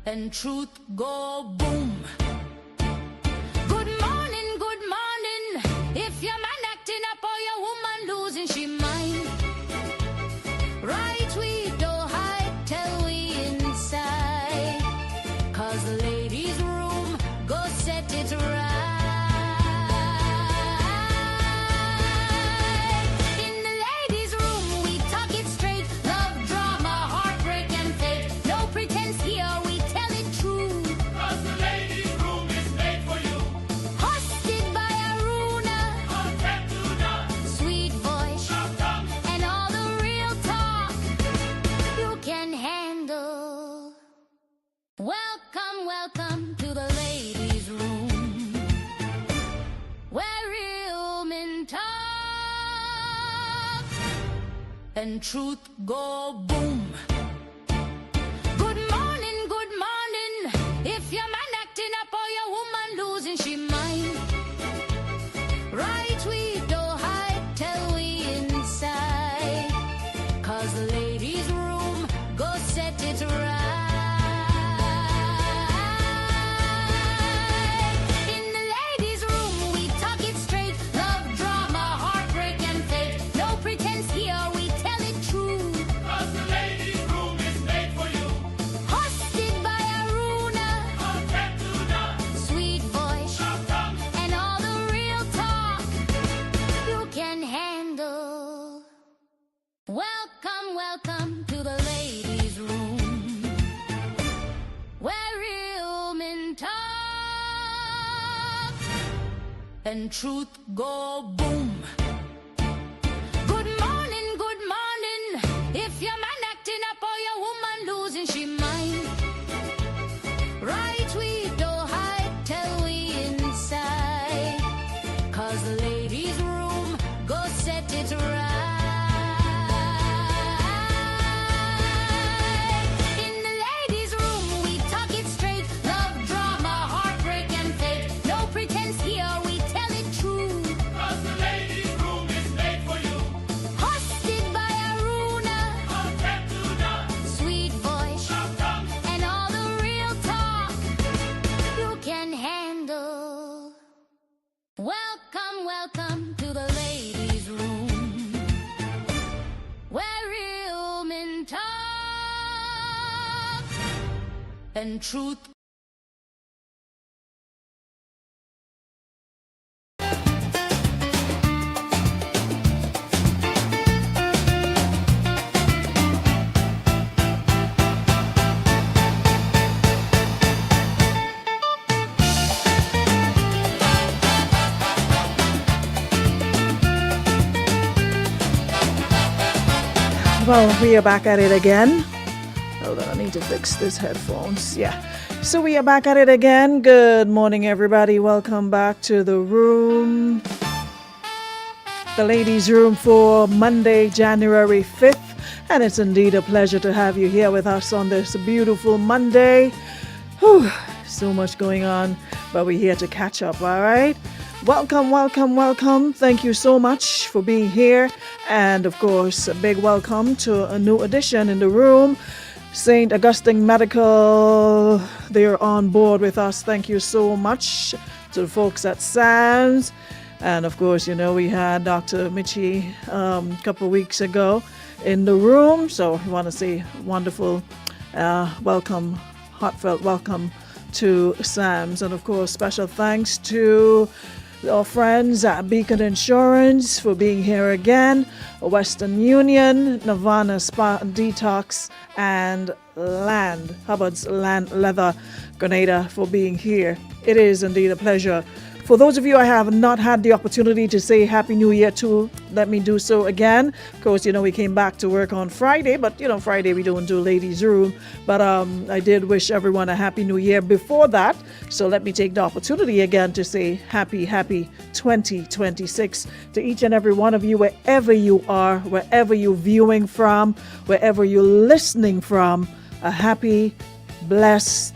and truth go boom. Good morning, good morning. If your man acting up or your woman losing she mind, right we don't hide, tell we inside. Cause the ladies' room, go set it right. Welcome, welcome to the ladies' room, where real men talk and truth go boom. Good morning, good morning. If your man acting up or your woman losing she mind, right we don't hide, tell we inside. Cause the ladies' room, go set it right. Welcome, welcome to the ladies' room, where real men talk and truth go boom. Good morning, good morning. If your man acting up or your woman losing she mind, right we don't hide, tell we inside. Cause the ladies' room, go set it right. Welcome, welcome to the ladies' room, where real men talk and truth. Well, we are back at it again. Hold on, I need to fix this headphones. Yeah. So we are back at it again. Good morning, everybody. Welcome back to the room. The ladies' room for Monday, January 5th. And it's indeed a pleasure to have you here with us on this beautiful Monday. Whew, so much going on, but we're here to catch up, all right? Welcome, welcome, welcome. Thank you so much for being here. And of course, a big welcome to a new addition in the room. St. Augustine Medical, they're on board with us. Thank you so much to the folks at SANS. And of course, you know, we had Dr. Michi a couple of weeks ago in the room. So we want to say wonderful welcome, heartfelt welcome to SAMS. And of course, special thanks to our friends at Beacon Insurance for being here again, Western Union, Nirvana Spa Detox, and Hubbard's Land Leather Grenada for being here. It is indeed a pleasure. For those of you I have not had the opportunity to say Happy New Year to, let me do so again. Of course, you know, we came back to work on Friday, but, you know, Friday we don't do ladies' room. But I did wish everyone a Happy New Year before that. So let me take the opportunity again to say happy 2026 to each and every one of you, wherever you are, wherever you're viewing from, wherever you're listening from. A happy, blessed,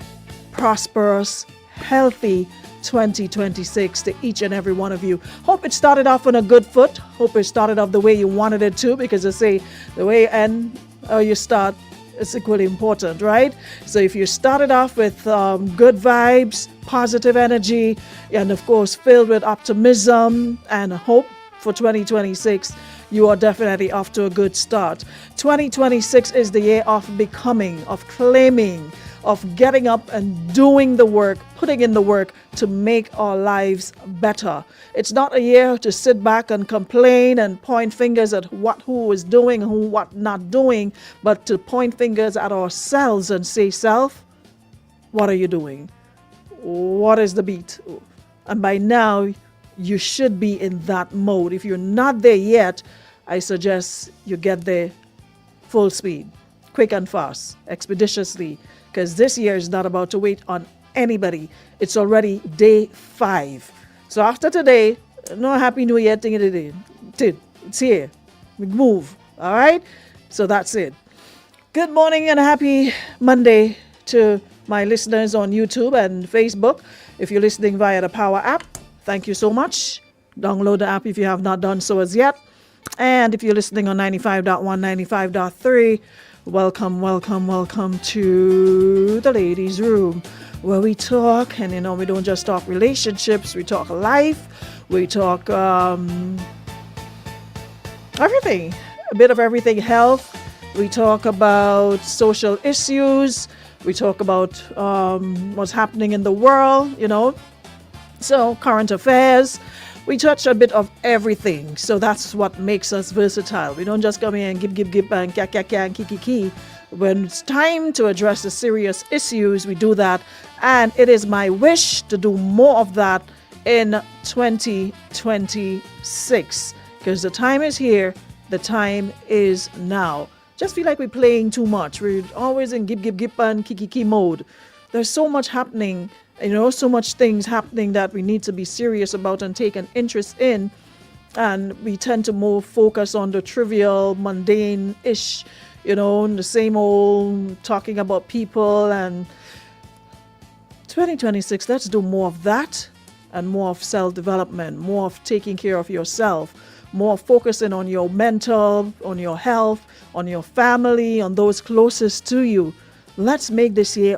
prosperous, healthy 2026 to each and every one of you. Hope it started off on a good foot. Hope it started off the way you wanted it to, because I say the way you start It's equally important, right? So if you started off with good vibes, positive energy, and of course filled with optimism and hope for 2026, you are definitely off to a good start. 2026 is the year of becoming, of claiming, of getting up and doing the work, putting in the work to make our lives better. It's not a year to sit back and complain and point fingers at who is doing, what not doing, but to point fingers at ourselves and say, self, what are you doing? What is the beat? And by now, you should be in that mode. If you're not there yet, I suggest you get there full speed, quick and fast, expeditiously, because this year is not about to wait on anybody. It's already day 5. So after today, no Happy New Year thing today. It's here. We move. All right? So that's it. Good morning and happy Monday to my listeners on YouTube and Facebook. If you're listening via the Power app, thank you so much. Download the app if you have not done so as yet. And if you're listening on 95.1, 95.3, welcome to the ladies' room, where we talk, and we don't just talk relationships, we talk life, we talk everything, a bit of everything, health, we talk about social issues, we talk about what's happening in the world, so current affairs. We touch a bit of everything, so that's what makes us versatile. We don't just come here and give and kya and kiki. When it's time to address the serious issues, we do that, and it is my wish to do more of that in 2026, because the time is here, the time is now. Just feel like we're playing too much. We're always in give and kiki mode. There's so much happening. So much things happening that we need to be serious about and take an interest in. And we tend to more focus on the trivial, mundane-ish, the same old talking about people. And 2026, let's do more of that and more of self-development, more of taking care of yourself, more focusing on your mental, on your health, on your family, on those closest to you. Let's make this year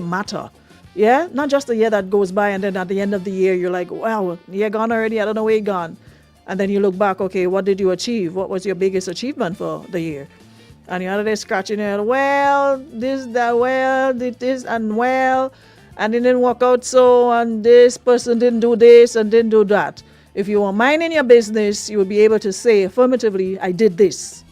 matter. Yeah? Not just a year that goes by and then at the end of the year you're like, wow, year gone already, I don't know where it gone. And then you look back, okay, what did you achieve? What was your biggest achievement for the year? And you're out there scratching your head, this, and and it didn't work out so, and this person didn't do this and didn't do that. If you were minding your business, you would be able to say affirmatively, I did this.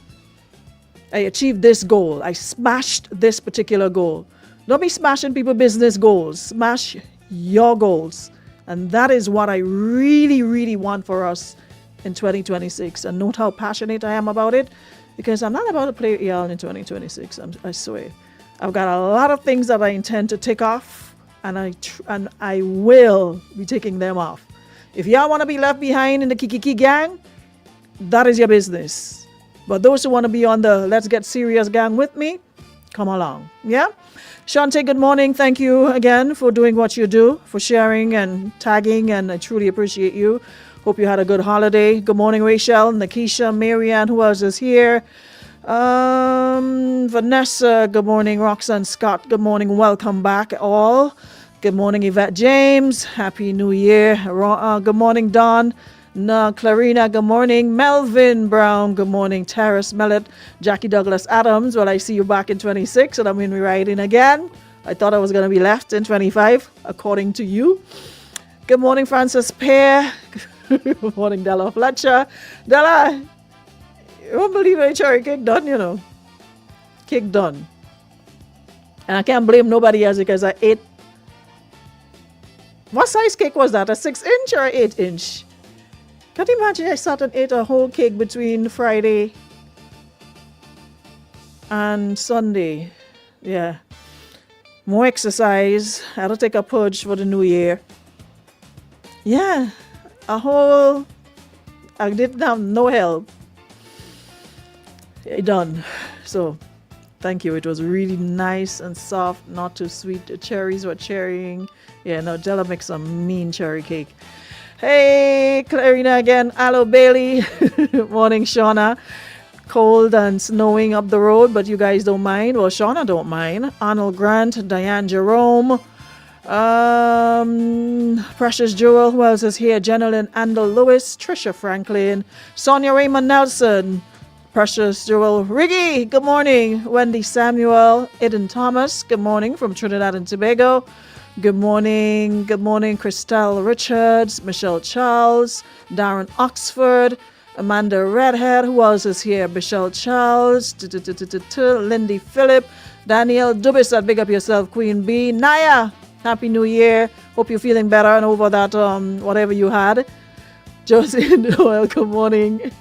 I achieved this goal. I smashed this particular goal. Don't be smashing people's business goals. Smash your goals. And that is what I really, really want for us in 2026. And note how passionate I am about it, because I'm not about to play y'all in 2026. I swear. I've got a lot of things that I intend to take off, and I will be taking them off. If y'all want to be left behind in the Kiki gang, that is your business. But those who want to be on the Let's Get Serious gang with me, come along. Yeah? Shante, good morning. Thank you again for doing what you do, for sharing and tagging, and I truly appreciate you. Hope you had a good holiday. Good morning, Rachel, Nakisha, Marianne, who else is here? Vanessa, good morning. Roxanne Scott, good morning. Welcome back, all. Good morning, Yvette James. Happy New Year. Good morning, Dawn. Clarina, good morning. Melvin Brown, good morning. Terrace Mellett, Jackie Douglas Adams. Well, I see you back in 26, and I'm in riding again. I thought I was going to be left in 25, according to you. Good morning, Francis Pear. Good morning, Della Fletcher. Della, you won't believe my cherry cake done, Cake done. And I can't blame nobody else because I ate. What size cake was that? A 6-inch or 8-inch? Can't you imagine I sat and ate a whole cake between Friday and Sunday. Yeah. More exercise. I had to take a purge for the new year. Yeah. I didn't have no help. Done. So, thank you. It was really nice and soft, not too sweet. The cherries were cherrying. Yeah, no, Della makes some mean cherry cake. Hey, Clarina again. Hello, Bailey. Morning, Shauna. cold and snowing up the road, but you guys don't mind. Well, Shauna don't mind. Arnold Grant, Diane Jerome, Precious Jewel, who else is here? Jenilyn Andel Lewis, Trisha Franklin, Sonia Raymond Nelson, Precious Jewel Riggy, good morning. Wendy Samuel, Eden Thomas, good morning from Trinidad and Tobago. Good morning, Christelle Richards, Michelle Charles, Darren Oxford, Amanda Redhead, who else is here? Michelle Charles, Lindy Phillip, Danielle Dubis, big up yourself, Queen B, Naya, Happy New Year, hope you're feeling better and over that whatever you had. Josie Noel, good morning.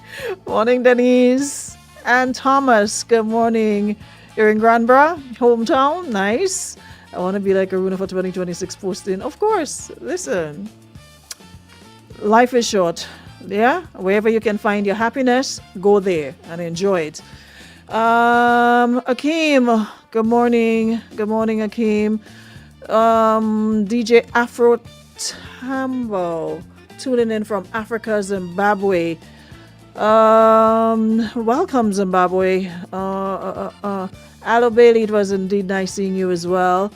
Morning, Denise. And Thomas, good morning. You're in Granborough, hometown, nice. I want to be like Aruna for 2026 posting. Of course, listen, life is short. Yeah, wherever you can find your happiness, go there and enjoy it. Akeem, good morning. Good morning, Akeem. DJ Afro Tambo, tuning in from Africa, Zimbabwe. Welcome, Zimbabwe. Alo Bailey, it was indeed nice seeing you as well.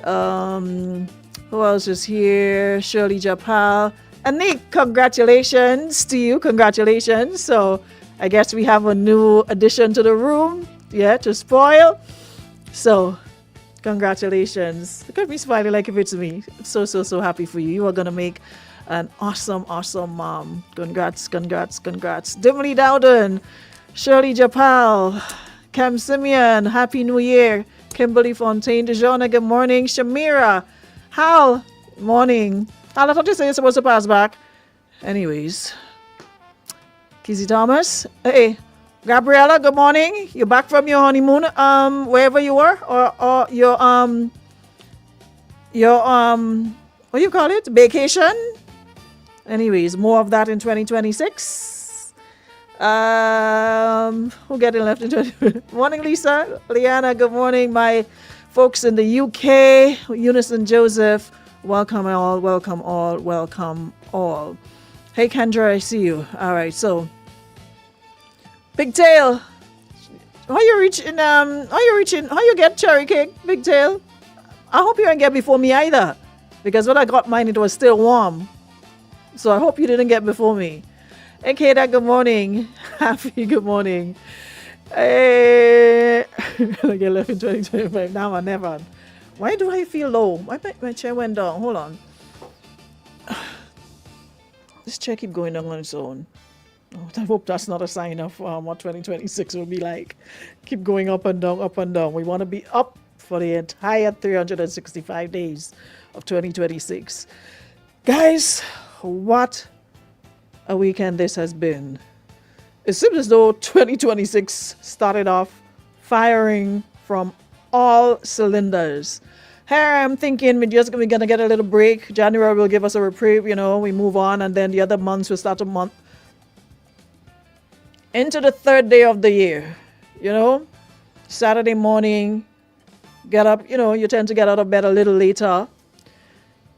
Who else is here? Shirley Japal. Anik, congratulations to you. Congratulations. So I guess we have a new addition to the room. Yeah, to spoil. So congratulations. Look at me smiling like if it's me. So happy for you. You are going to make an awesome mom. Congrats. Dimly Dowden, Shirley Japal, Cam Simeon, Happy New Year. Kimberly Fontaine, DeJohna, good morning. Shamira, Hal, morning. Hal, I thought you said you're supposed to pass back. Anyways, Kizzy Thomas, hey. Gabriella, good morning. You're back from your honeymoon, wherever you were, or your what do you call it? Vacation. Anyways, more of that in 2026. Who getting left in 20? Morning, Lisa, Liana. Good morning, my folks in the UK. Unison Joseph, welcome all. Hey, Kendra, I see you. All right, so. Pigtail, how you get cherry cake, Pigtail? I hope you didn't get before me either, because when I got mine, it was still warm. So I hope you didn't get before me. Hey, Keda, good morning. Happy good morning. Hey, I get left in 2025. Now I never. Why do I feel low? Why my chair went down? Hold on. This chair keep going down on its own. Oh, I hope that's not a sign of what 2026 will be like. Keep going up and down. We want to be up for the entire 365 days of 2026. Guys, what a weekend this has been. It seems as though 2026 started off firing from all cylinders. Here I'm thinking we're going to get a little break. January will give us a reprieve, we move on, and then the other months will start a month. Into the third day of the year, Saturday morning, get up, you tend to get out of bed a little later,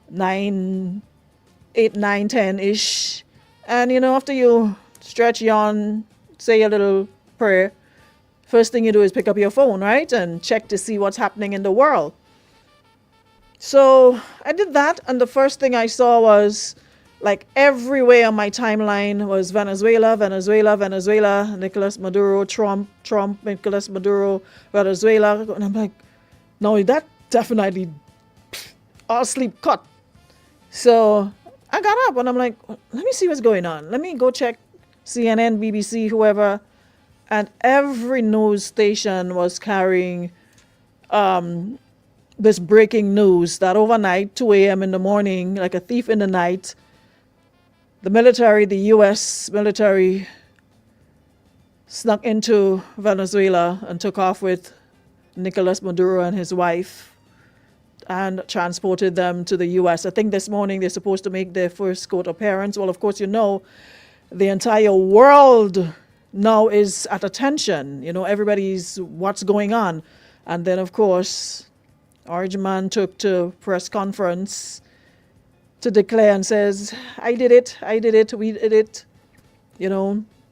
8, 9, 10-ish. And, after you stretch, yawn, say a little prayer, first thing you do is pick up your phone, right? And check to see what's happening in the world. So I did that, and the first thing I saw was, like, everywhere on my timeline was Venezuela, Nicolas Maduro, Trump, Nicolas Maduro, Venezuela. And I'm like, no, that definitely all sleep cut. So I got up and I'm like, let me see what's going on. Let me go check CNN, BBC, whoever. And every news station was carrying this breaking news that overnight, 2 a.m. in the morning, like a thief in the night, the U.S. military snuck into Venezuela and took off with Nicolas Maduro and his wife and transported them to the U.S. I think this morning they're supposed to make their first court appearance. Well, of course, the entire world now is at attention. Everybody's what's going on. And then, of course, Orange Man took to press conference to declare and says, I did it, we did it.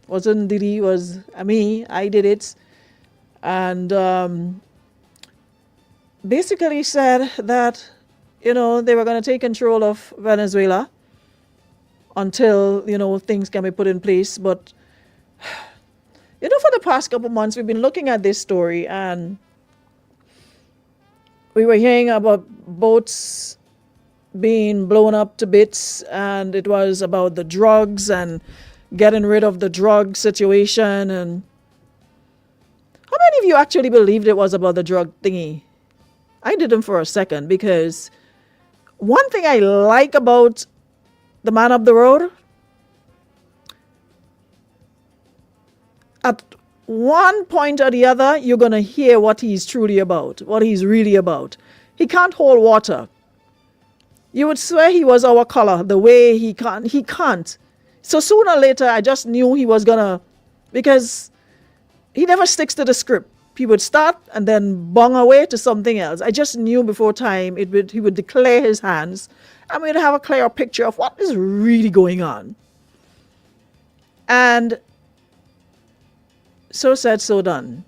Wasn't Didi, was me. I did it. And basically said that, they were going to take control of Venezuela until, things can be put in place. But, for the past couple months, we've been looking at this story, and we were hearing about boats being blown up to bits, and it was about the drugs and getting rid of the drug situation. And how many of you actually believed it was about the drug thingy? I didn't for a second, because one thing I like about the man up the road, at one point or the other, you're going to hear what he's truly about, what he's really about. He can't hold water. You would swear he was our color, the way he can't. So sooner or later, I just knew he was going to, because he never sticks to the script. He would start and then bung away to something else. I just knew before time he would declare his hands, and we'd have a clear picture of what is really going on. And so said, so done.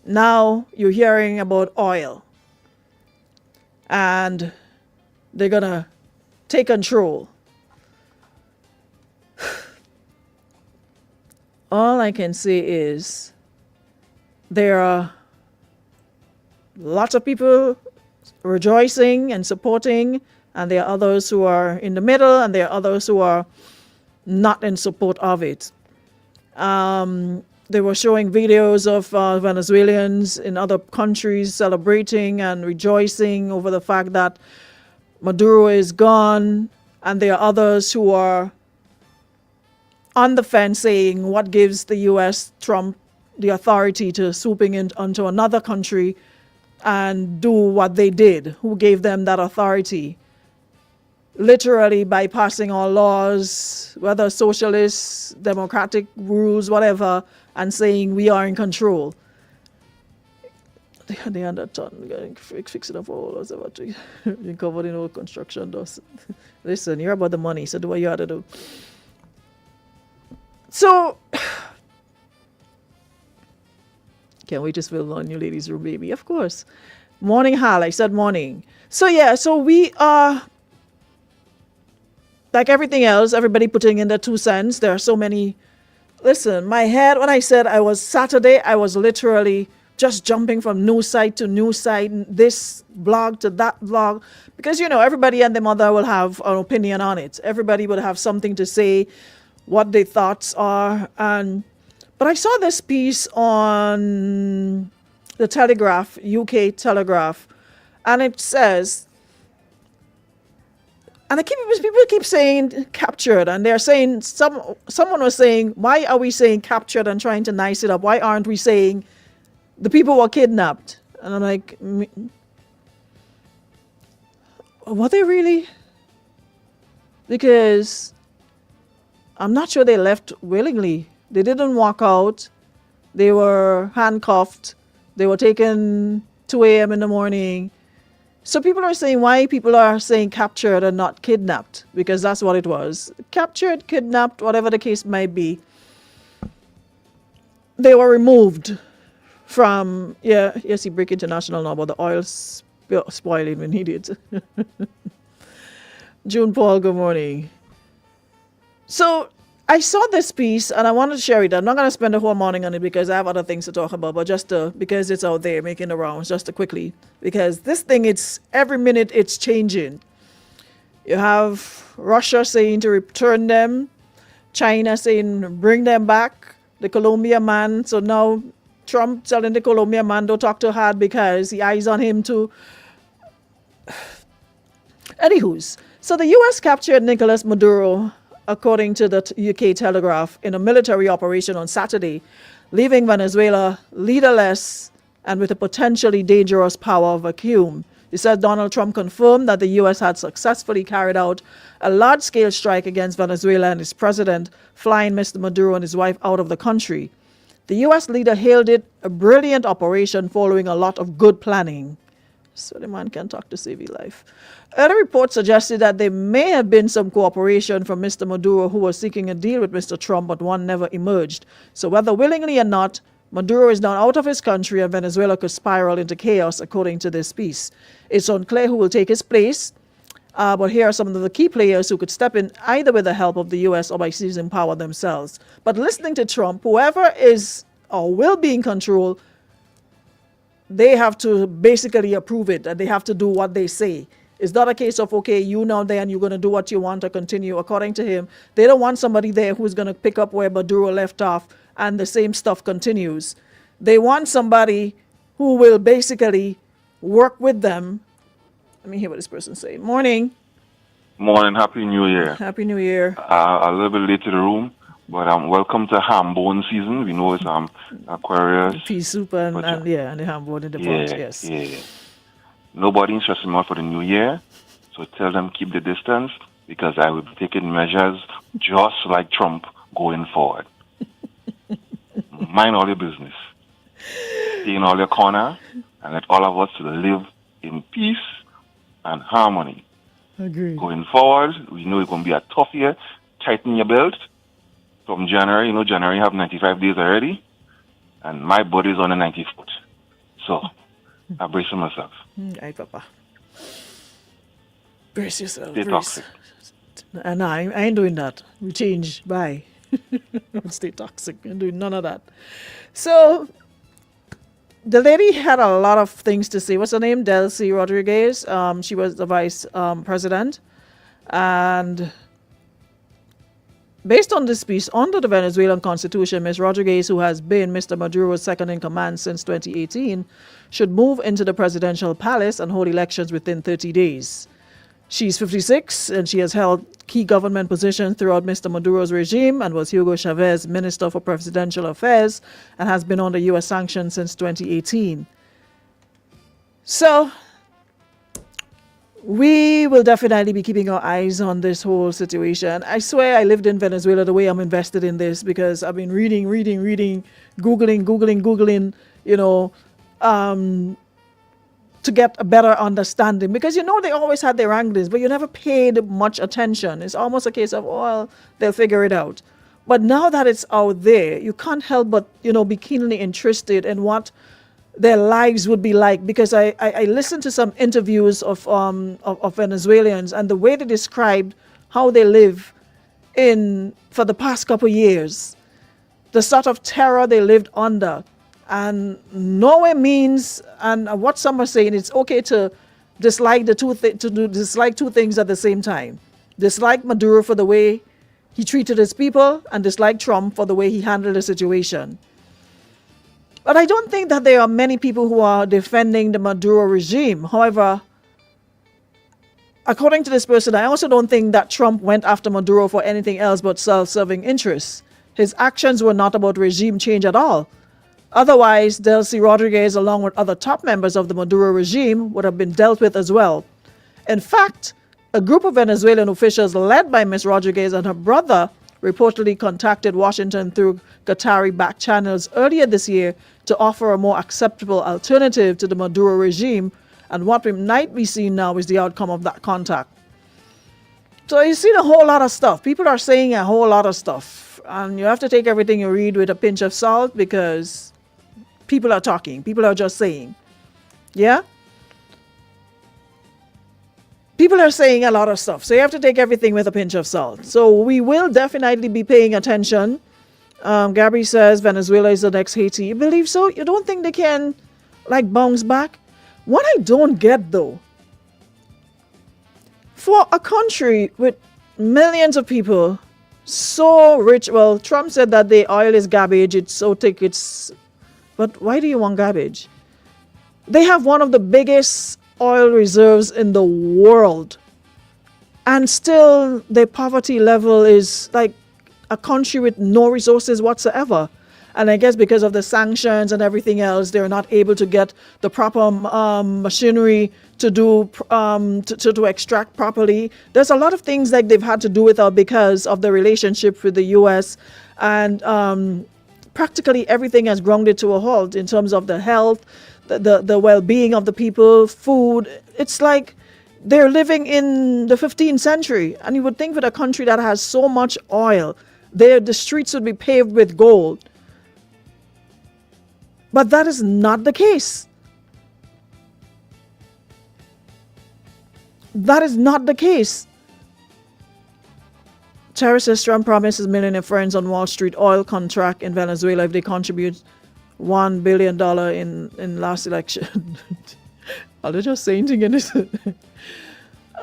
Now you're hearing about oil, and they're going to take control. All I can say is there are lots of people rejoicing and supporting, and there are others who are in the middle, and there are others who are not in support of it. They were showing videos of Venezuelans in other countries celebrating and rejoicing over the fact that Maduro is gone, and there are others who are on the fence saying, what gives the U.S., Trump, the authority to swooping in onto another country and do what they did? Who gave them that authority? Literally bypassing all laws, whether socialists, democratic rules, whatever, and saying we are in control. They under ton, fix it up for all us about to be covered in all construction dust. Listen, you're about the money, so do what you have to do. So, can we just fill on you ladies' room, baby? Of course. Morning, Hal. I said morning. So, yeah, so we are, like everything else, everybody putting in their 2 cents. There are so many. Listen, my head, when I said I was Saturday, I was literally just jumping from news site to news site, this blog to that blog, because, everybody and their mother will have an opinion on it. Everybody will have something to say, what their thoughts are. But I saw this piece on the Telegraph, UK Telegraph, and it says, and people keep saying captured, and they're saying, someone was saying, why are we saying captured and trying to nice it up? Why aren't we saying the people were kidnapped? And I'm like, were they really? Because I'm not sure they left willingly. They didn't walk out. They were handcuffed. They were taken 2 a.m. in the morning. So people are saying why people are saying captured and not kidnapped, because that's what it was. Captured, kidnapped, whatever the case might be. They were removed from, you break international now about the oil spoiling we need it. June Paul, good morning. So I saw this piece and I wanted to share it. I'm not going to spend the whole morning on it because I have other things to talk about, but just because it's out there making the rounds, just to quickly, because this thing, it's every minute it's changing. You have Russia saying to return them, China saying bring them back, the Colombia man. So now Trump telling the Colombia man don't talk too hard because he eyes on him too. Anywho's, so the U.S. captured Nicolas Maduro, according to the UK Telegraph, in a military operation on Saturday, leaving Venezuela leaderless and with a potentially dangerous power vacuum. It says Donald Trump confirmed that the U.S. had successfully carried out a large-scale strike against Venezuela and its president, flying Mr. Maduro and his wife out of the country. The U.S. leader hailed it a brilliant operation following a lot of good planning. So the man can talk to save his life. Early reports suggested that there may have been some cooperation from Mr. Maduro, who was seeking a deal with Mr. Trump, but one never emerged. So whether willingly or not, Maduro is now out of his country and Venezuela could spiral into chaos, according to this piece. It's unclear who will take his place, but here are some of the key players who could step in either with the help of the U.S. or by seizing power themselves. But listening to Trump, whoever is or will be in control, they have to basically approve it, and they have to do what they say. It's not a case of, okay, you now there and you're going to do what you want to continue. According to him, they don't want somebody there who's going to pick up where Maduro left off and the same stuff continues. They want somebody who will basically work with them. Let me hear what this person say. Morning. Morning, Happy New Year. Happy New Year. A little bit late to the room, but welcome to ham bone season. We know it's Aquarius. Pea soup and the ham bone in the pot, yes. Yeah. Nobody interested more for the new year, so tell them keep the distance, because I will be taking measures just like Trump going forward. Mind all your business. Stay in all your corner, and let all of us live in peace and harmony. Agreed. Going forward, we know it's going to be a tough year. Tighten your belt. From January, January have 95 days already, and my body's on the 94th. So, I brace myself. Aye, Papa. Brace yourself. Stay toxic. And I ain't doing that. We change. Bye. Stay toxic. I'm doing none of that. So, the lady had a lot of things to say. What's her name? Delcy Rodriguez. She was the vice president. And based on this piece, under the Venezuelan constitution, Ms. Rodriguez, who has been Mr. Maduro's second in command since 2018, should move into the presidential palace and hold elections within 30 days. She's 56 and she has held key government positions throughout Mr. Maduro's regime and was Hugo Chavez's Minister for Presidential Affairs and has been under U.S. sanctions since 2018. So, we will definitely be keeping our eyes on this whole situation. I swear I lived in Venezuela the way I'm invested in this, because I've been reading, Googling, to get a better understanding. Because they always had their anglers, but you never paid much attention. It's almost a case of, well, they'll figure it out. But now that it's out there, you can't help but, be keenly interested in what their lives would be like, because I listened to some interviews of Venezuelans, and the way they described how they live for the past couple of years, the sort of terror they lived under, and nowhere means, and what some are saying, it's okay to dislike dislike two things at the same time. Dislike Maduro for the way he treated his people, and dislike Trump for the way he handled the situation. But I don't think that there are many people who are defending the Maduro regime. However, according to this person, I also don't think that Trump went after Maduro for anything else but self-serving interests. His actions were not about regime change at all. Otherwise, Delcy Rodriguez, along with other top members of the Maduro regime, would have been dealt with as well. In fact, a group of Venezuelan officials led by Ms. Rodriguez and her brother reportedly contacted Washington through Qatari-backed channels earlier this year to offer a more acceptable alternative to the Maduro regime, and what we might be seeing now is the outcome of that contact. So you see a whole lot of stuff. People are saying a whole lot of stuff, and you have to take everything you read with a pinch of salt, because people are talking. People are just saying. Yeah? People are saying a lot of stuff, so you have to take everything with a pinch of salt. So we will definitely be paying attention. Gabby says Venezuela is the next Haiti. You believe so? You don't think they can, bounce back? What I don't get, though, for a country with millions of people, so rich, well, Trump said that the oil is garbage, it's so thick, but why do you want garbage? They have one of the biggest oil reserves in the world, and still their poverty level is like a country with no resources whatsoever. And I guess because of the sanctions and everything else, they're not able to get the proper machinery to do to extract properly. There's a lot of things like they've had to do without because of the relationship with the U.S. and practically everything has grounded to a halt in terms of the health, the well-being of the people, food. It's like they're living in the 15th century. And you would think with a country that has so much oil, the streets would be paved with gold. But that is not the case. That is not the case. Terry says Trump promises millionaire friends on Wall Street oil contract in Venezuela if they contribute $1 billion in last election. Are they just saying things in this?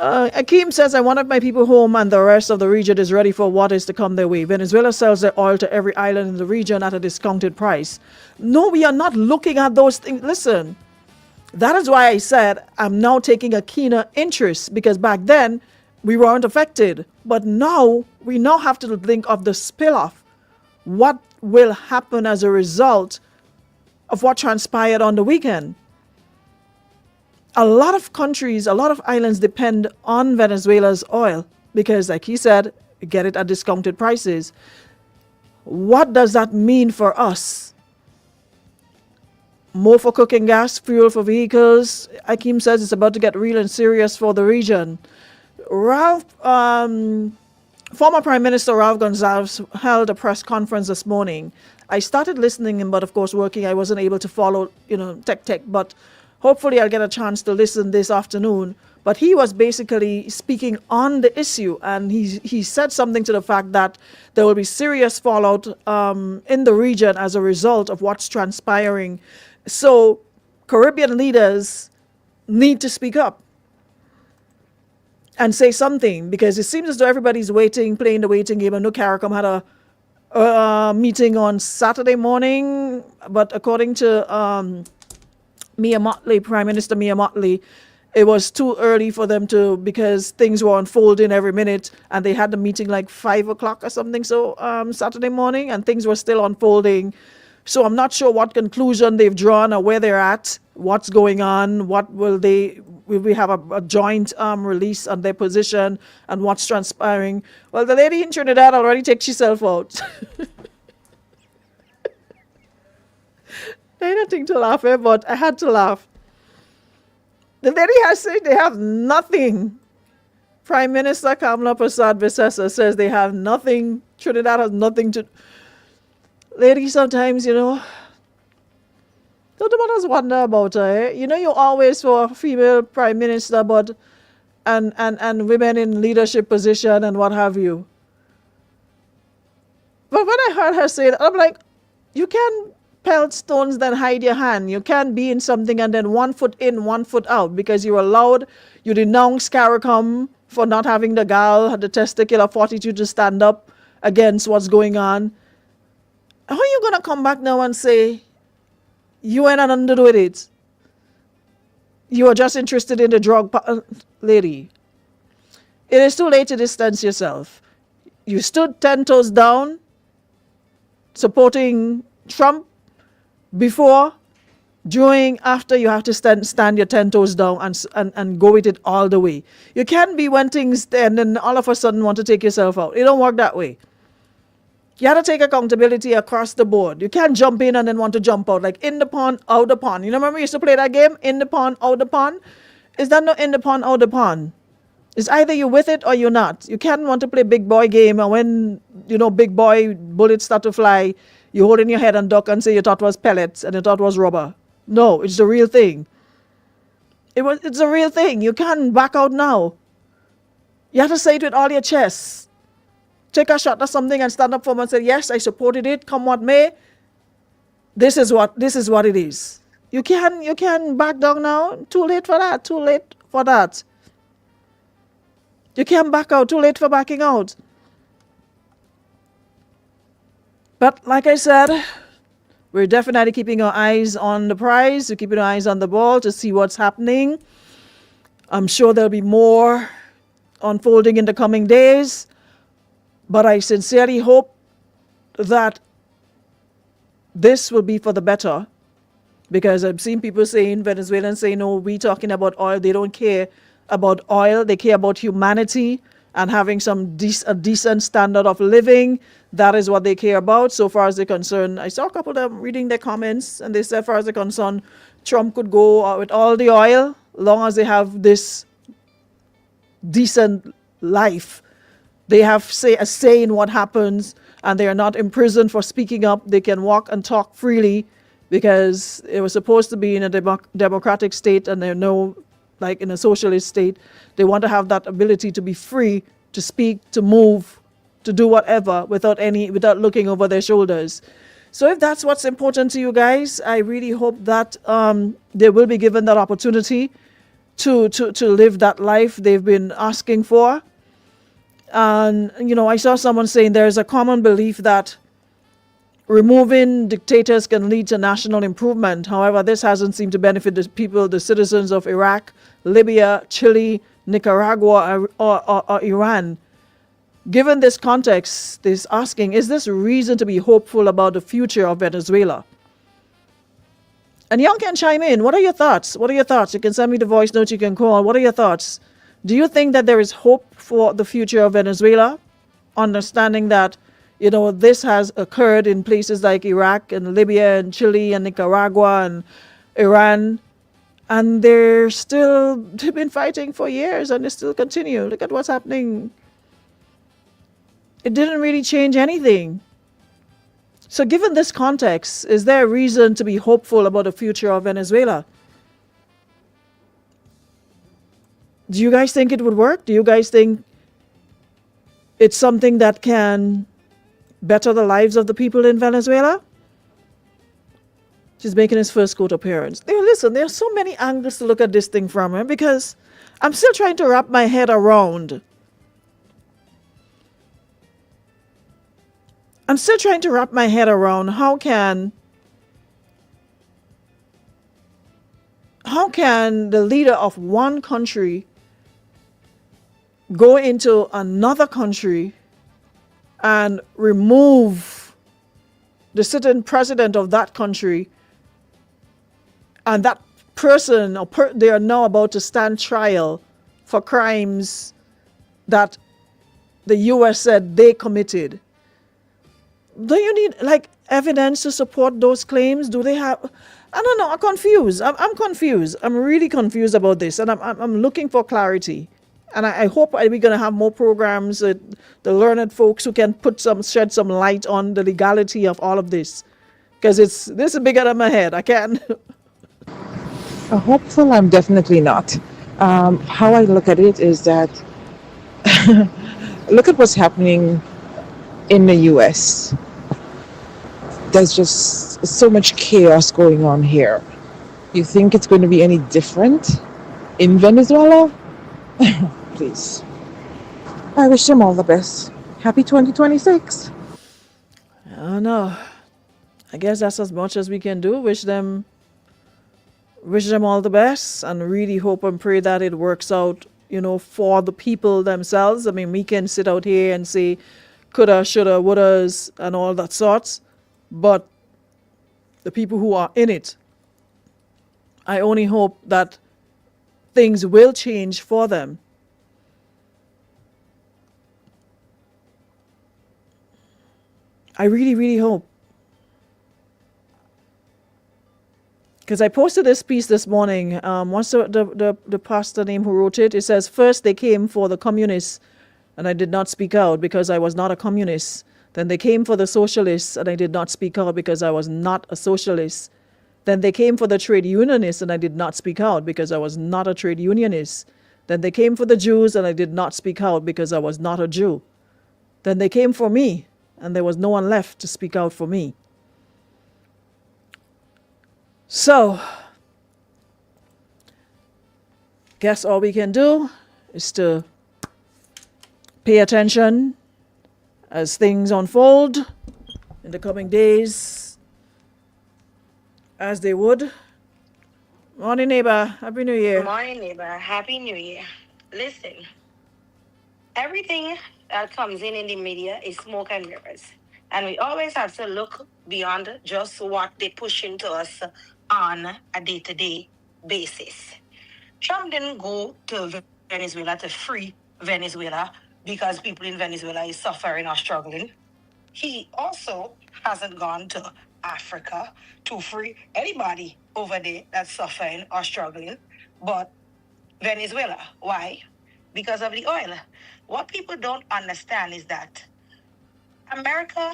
Akeem says, I wanted my people home and the rest of the region is ready for what is to come their way. Venezuela sells their oil to every island in the region at a discounted price. No, we are not looking at those things. Listen, that is why I said I'm now taking a keener interest, because back then we weren't affected. But now we now have to think of the spill-off. What will happen as a result of what transpired on the weekend? A lot of countries, a lot of islands depend on Venezuela's oil because, like he said, get it at discounted prices. What does that mean for us? More for cooking gas, fuel for vehicles. Akeem says it's about to get real and serious for the region. Former Prime Minister Ralph Gonsalves held a press conference this morning. I started listening, but of course working, I wasn't able to follow, tech, but hopefully I'll get a chance to listen this afternoon. But he was basically speaking on the issue, and he said something to the fact that there will be serious fallout in the region as a result of what's transpiring. So Caribbean leaders need to speak up and say something, because it seems as though everybody's waiting, playing the waiting game. I know CARICOM had a meeting on Saturday morning, but according to Mia Mottley, Prime Minister Mia Mottley, it was too early for them to, because things were unfolding every minute, and they had the meeting like 5 o'clock or something, so Saturday morning, and things were still unfolding. So I'm not sure what conclusion they've drawn or where they're at, what's going on, will we have a joint release on their position and what's transpiring. Well, the lady in Trinidad already takes herself out. Ain't nothing to laugh at, but I had to laugh. The lady has said they have nothing. Prime Minister Kamala Persad-Bissessar says they have nothing. Trinidad has nothing to... Lady, sometimes, don't the wonder about her, eh? You always for a female prime minister, but and women in leadership position and what have you. But when I heard her say that, I'm like, you can pelt stones then hide your hand. You can't be in something and then 1 foot in, 1 foot out, because you allowed, you denounce CARICOM for not having the testicular fortitude to stand up against what's going on. How are you going to come back now and say, you ain't nothing to do with it? You are just interested in the drug lady. It is too late to distance yourself. You stood 10 toes down, supporting Trump before, during, after. You have to stand your 10 toes down and go with it all the way. You can't be when things and then all of a sudden want to take yourself out. It don't work that way. You have to take accountability across the board. You can't jump in and then want to jump out. Like in the pond, out the pond. Remember we used to play that game? In the pond, out the pond? Is that not in the pond, out the pond? It's either you're with it or you're not. You can't want to play big boy game, and when, big boy bullets start to fly, you hold in your head and duck and say you thought it was pellets and you thought it was rubber. No, it's the real thing. It's a real thing. You can't back out now. You have to say it with all your chest. Take a shot at something and stand up for them and say, yes, I supported it, come what may. This is what it is. You can back down now. Too late for that. You can't back out. Too late for backing out. But like I said, we're definitely keeping our eyes on the prize. We're keeping our eyes on the ball to see what's happening. I'm sure there'll be more unfolding in the coming days. But I sincerely hope that this will be for the better, because I've seen people saying, Venezuelans saying, no, we talking about oil. They don't care about oil. They care about humanity and having a decent standard of living. That is what they care about. So far as they're concerned, I saw a couple of them reading their comments, and they said, as far as they're concerned, Trump could go with all the oil, long as they have this decent life. They have a say in what happens, and they are not imprisoned for speaking up. They can walk and talk freely because it was supposed to be in a democratic state, and they're no, like in a socialist state. They want to have that ability to be free to speak, to move, to do whatever without looking over their shoulders. So if that's what's important to you guys, I really hope that they will be given that opportunity to live that life they've been asking for. And, I saw someone saying there's a common belief that removing dictators can lead to national improvement. However, this hasn't seemed to benefit the people, the citizens of Iraq, Libya, Chile, Nicaragua, or Iran. Given this context, this asking, is this reason to be hopeful about the future of Venezuela? And y'all can chime in. What are your thoughts? What are your thoughts? You can send me the voice note, you can call. What are your thoughts? Do you think that there is hope for the future of Venezuela? Understanding that, this has occurred in places like Iraq and Libya and Chile and Nicaragua and Iran. And they've been fighting for years and they still continue. Look at what's happening. It didn't really change anything. So given this context, is there a reason to be hopeful about the future of Venezuela? Do you guys think it would work? Do you guys think it's something that can better the lives of the people in Venezuela? She's making his first court appearance. Listen, there are so many angles to look at this thing from, because I'm still trying to wrap my head around. How can the leader of one country go into another country and remove the sitting president of that country, and that person they are now about to stand trial for crimes that the U.S. said they committed? Do you need evidence to support those claims? Do they have? I don't know. I'm confused. I'm confused. I'm really confused about this, and I'm looking for clarity. And I hope we're going to have more programs, the learned folks who can shed some light on the legality of all of this, because this is bigger than my head. I can't. Hopeful, I'm definitely not. How I look at it is that look at what's happening in the US. There's just so much chaos going on here. You think it's going to be any different in Venezuela? Please. I wish them all the best. Happy 2026. I don't know. I guess that's as much as we can do. Wish them all the best, and really hope and pray that it works out, for the people themselves. I mean, we can sit out here and say coulda, shoulda, wouldas, and all that sorts, but the people who are in it, I only hope that things will change for them. I really, really hope. Because I posted this piece this morning. What's the pastor name who wrote it? It says, first they came for the communists, and I did not speak out because I was not a communist. Then they came for the socialists, and I did not speak out because I was not a socialist. Then they came for the trade unionists, and I did not speak out because I was not a trade unionist. Then they came for the Jews, and I did not speak out because I was not a Jew. Then they came for me, and there was no one left to speak out for me. So, guess all we can do is to pay attention as things unfold in the coming days, as they would. Morning, neighbor. Happy New Year. Morning, neighbor. Happy New Year. Listen, everything that comes in the media is smoke and mirrors. And we always have to look beyond just what they push into us on a day-to-day basis. Trump didn't go to Venezuela to free Venezuela because people in Venezuela is suffering or struggling. He also hasn't gone to Africa to free anybody over there that's suffering or struggling, but Venezuela. Why? Because of the oil. What people don't understand is that America,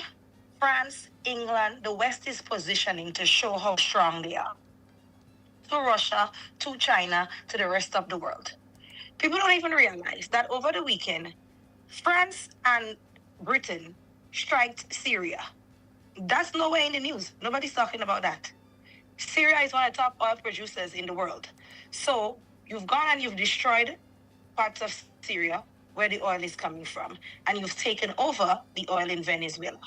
France, England, the West is positioning to show how strong they are to Russia, to China, to the rest of the world. People don't even realize that over the weekend, France and Britain striked Syria. That's nowhere in the news. Nobody's talking about that. Syria is one of the top oil producers in the world. So you've gone and you've destroyed parts of Syria where the oil is coming from, and you've taken over the oil in Venezuela.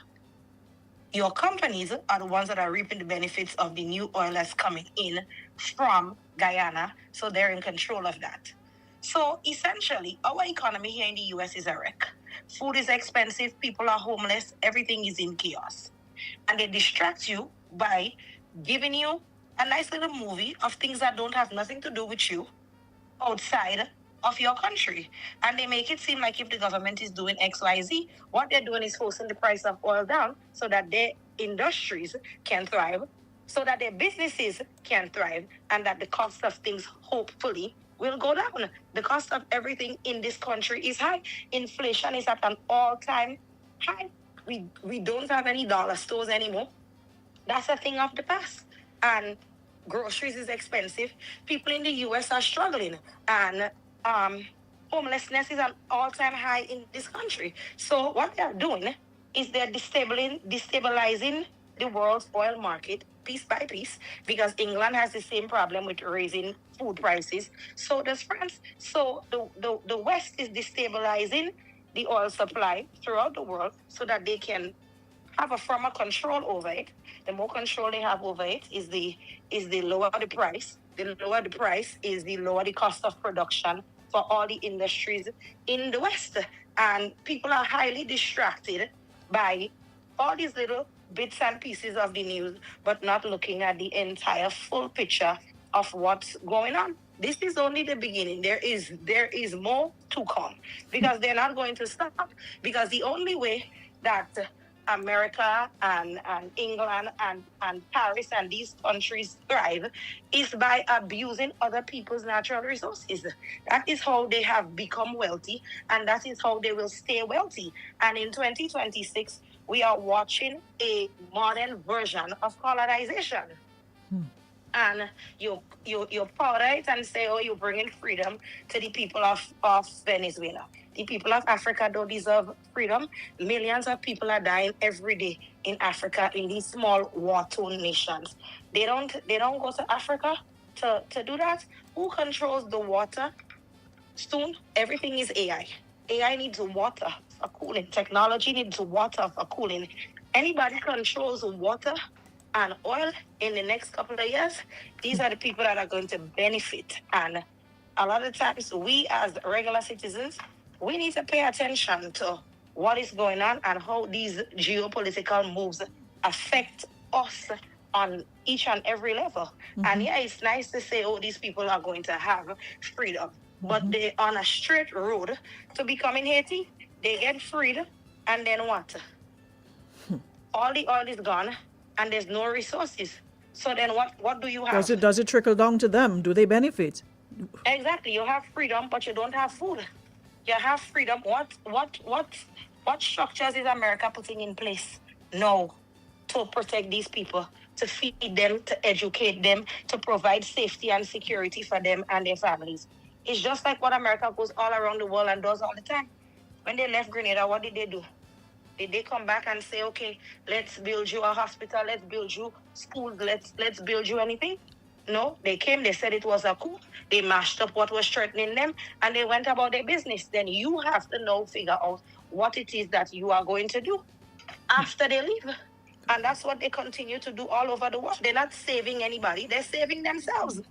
Your companies are the ones that are reaping the benefits of the new oil that's coming in from Guyana, so they're in control of that. So essentially, our economy here in the US is a wreck. Food is expensive, people are homeless, everything is in chaos. And they distract you by giving you a nice little movie of things that don't have nothing to do with you outside of your country. And they make it seem like if the government is doing XYZ, what they're doing is forcing the price of oil down so that their industries can thrive, so that their businesses can thrive, and that the cost of things hopefully will go down. The cost of everything in this country is high. Inflation is at an all-time high. We don't have any dollar stores anymore. That's a thing of the past. And groceries is expensive. People in the US are struggling. And homelessness is an all-time high in this country. So what they're doing is they're destabilizing the world's oil market piece by piece, because England has the same problem with raising food prices. So does France. So the West is destabilizing the oil supply throughout the world so that they can have a firmer control over it. The more control they have over it is the lower the price. The lower the price is the lower the cost of production for all the industries in the West. And people are highly distracted by all these little bits and pieces of the news, but not looking at the entire full picture of what's going on. This is only the beginning. There is more to come, because they're not going to stop. Because the only way that America and England and Paris and these countries thrive is by abusing other people's natural resources. That is how they have become wealthy, and that is how they will stay wealthy. And in 2026, we are watching a modern version of colonization. And you powder it and say, oh, you're bringing freedom to the people of Venezuela. The people of Africa don't deserve freedom. Millions of people are dying every day in Africa, in these small war-torn nations. They don't go to Africa to do that. Who controls the water? Soon, everything is AI. AI needs water for cooling. Technology needs water for cooling. Anybody controls water and oil in the next couple of years, these are the people that are going to benefit. And a lot of times, we as regular citizens, we need to pay attention to what is going on and how these geopolitical moves affect us on each and every level. And yeah, it's nice to say, oh, these people are going to have freedom, but they're on a straight road to becoming Haiti. They get freed, and then what? All the oil is gone, and there's no resources. So then what do you have? Does it trickle down to them? Do they benefit? Exactly. You have freedom, but you don't have food. You have freedom. What structures is America putting in place now to protect these people, to feed them, to educate them, to provide safety and security for them and their families? It's just like what America goes all around the world and does all the time. When they left Grenada, what did they do? Did they come back and say, okay, let's build you a hospital, let's build you schools, let's build you anything? No, they came, they said it was a coup, they mashed up what was threatening them, and they went about their business. Then you have to now figure out what it is that you are going to do after they leave. And that's what they continue to do all over the world. They're not saving anybody, they're saving themselves.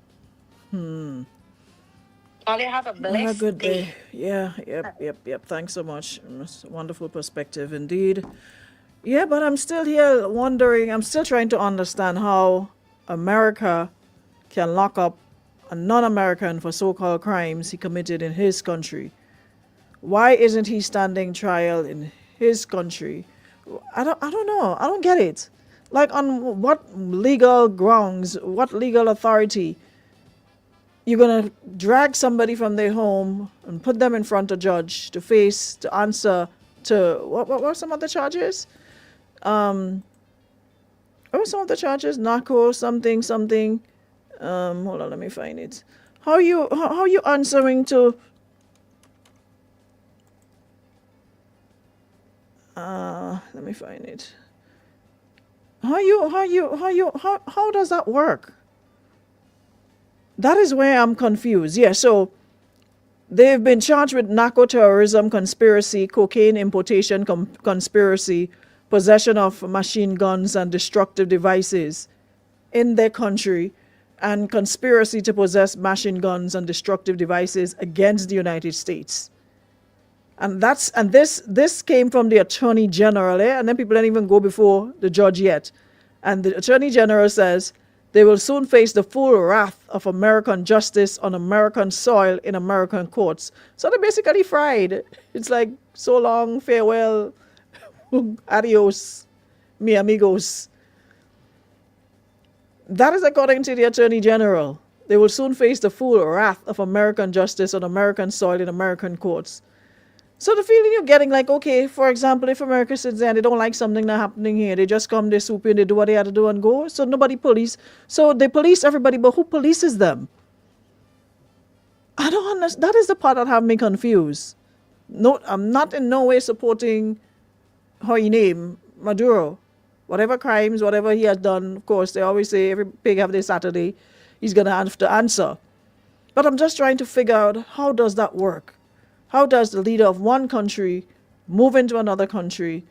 All they have a blessed Good day. day. Yeah, yep. Thanks so much. It's a wonderful perspective indeed. Yeah, but I'm still here wondering, I'm still trying to understand how America can lock up a non-American for so-called crimes he committed in his country. Why isn't he standing trial in his country? I don't know. I don't get it. Like, on what legal grounds, what legal authority you're going to drag somebody from their home and put them in front of a judge to answer to, what were some of the charges? What were some of the charges? Narco, something, something. Hold on, let me find it. How are you answering to, let me find it. How does that work? That is where I'm confused. Yeah, so they've been charged with narco terrorism, conspiracy, cocaine importation, conspiracy, possession of machine guns and destructive devices in their country, and conspiracy to possess machine guns and destructive devices against the United States. And this came from the Attorney General, and then people didn't even go before the judge yet. And the Attorney General says they will soon face the full wrath of American justice on American soil in American courts. So they're basically fried. It's like, so long, farewell, adios, mi amigos. That is according to the Attorney General. They will soon face the full wrath of American justice on American soil in American courts. So the feeling you're getting, like, okay, for example, if America sits there and they don't like something that's happening here, they just come, they swoop in, they do what they have to do and go. So nobody police. So they police everybody, but who polices them? I don't understand. That is the part that have me confused. No, I'm not in no way supporting how he name Maduro. Whatever crimes, whatever he has done, of course, they always say every pig have their Saturday. He's going to have to answer. But I'm just trying to figure out, how does that work? How does the leader of one country move into another country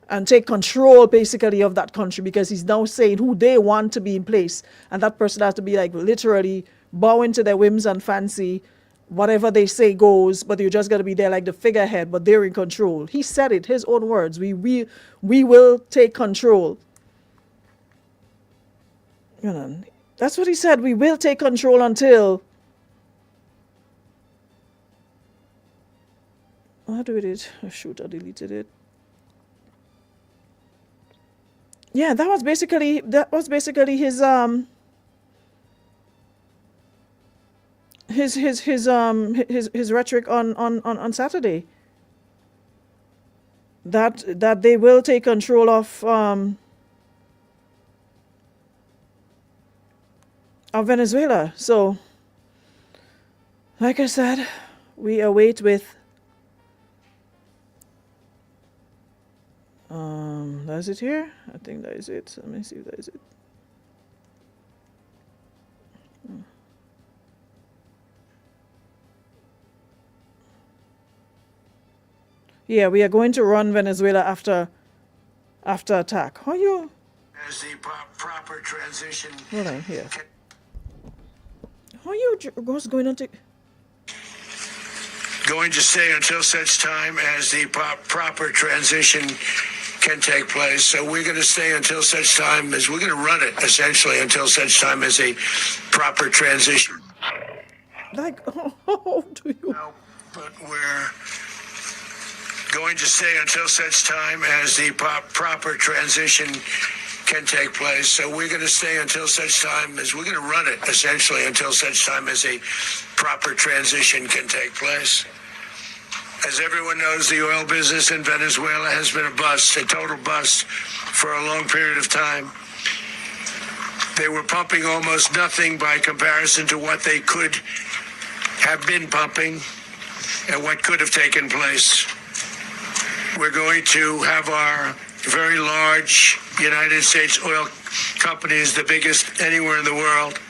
and take control basically of that country, because he's now saying who they want to be in place, and that person has to be like literally bowing to their whims and fancy, whatever they say goes, but you're just going to be there like the figurehead, but they're in control. He said it, his own words, we will take control. You know, that's what he said, we will take control until... How do we did? Oh, shoot, I deleted it. Yeah, that was basically his rhetoric on Saturday. That they will take control of Venezuela. So, like I said, we await with... That's it here? I think that is it. Let me see if that is it. Yeah, we are going to run Venezuela after attack. How you? As the proper transition. Hold on here. How you? What's going on? Going to stay until such time as the proper transition can take place. So we're going to stay until such time as we're going to run it essentially until such time as a proper transition. Like, how do you? No, but we're going to stay until such time as the proper transition can take place. So we're going to stay until such time as we're going to run it essentially until such time as a proper transition can take place. As everyone knows, the oil business in Venezuela has been a bust, a total bust for a long period of time. They were pumping almost nothing by comparison to what they could have been pumping and what could have taken place. We're going to have our very large United States oil companies, the biggest anywhere in the world,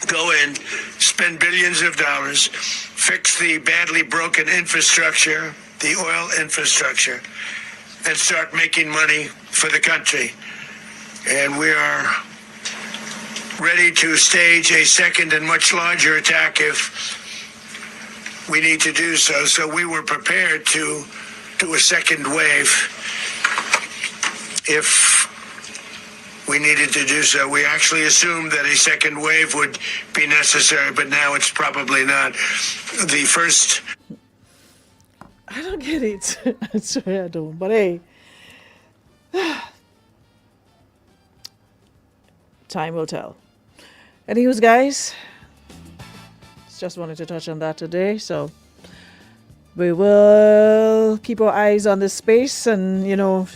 go in, spend billions of dollars, fix the badly broken infrastructure, the oil infrastructure, and start making money for the country. And we are ready to stage a second and much larger attack if we need to do so. So we were prepared to do a second wave if we needed to do so. We actually assumed that a second wave would be necessary, but now it's probably not. The first... I don't get it. I swear I don't. But hey, Time will tell. Anyways, guys, just wanted to touch on that today. So we will keep our eyes on this space, and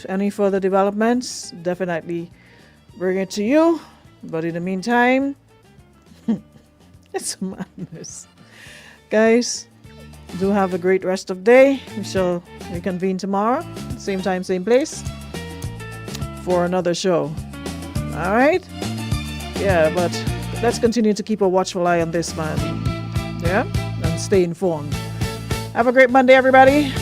any further developments, definitely bring it to you. But in the meantime, it's madness. Guys, do have a great rest of day. We shall reconvene tomorrow, same time, same place, for another show. All right? Yeah, but let's continue to keep a watchful eye on this, man. Yeah? And stay informed. Have a great Monday, everybody.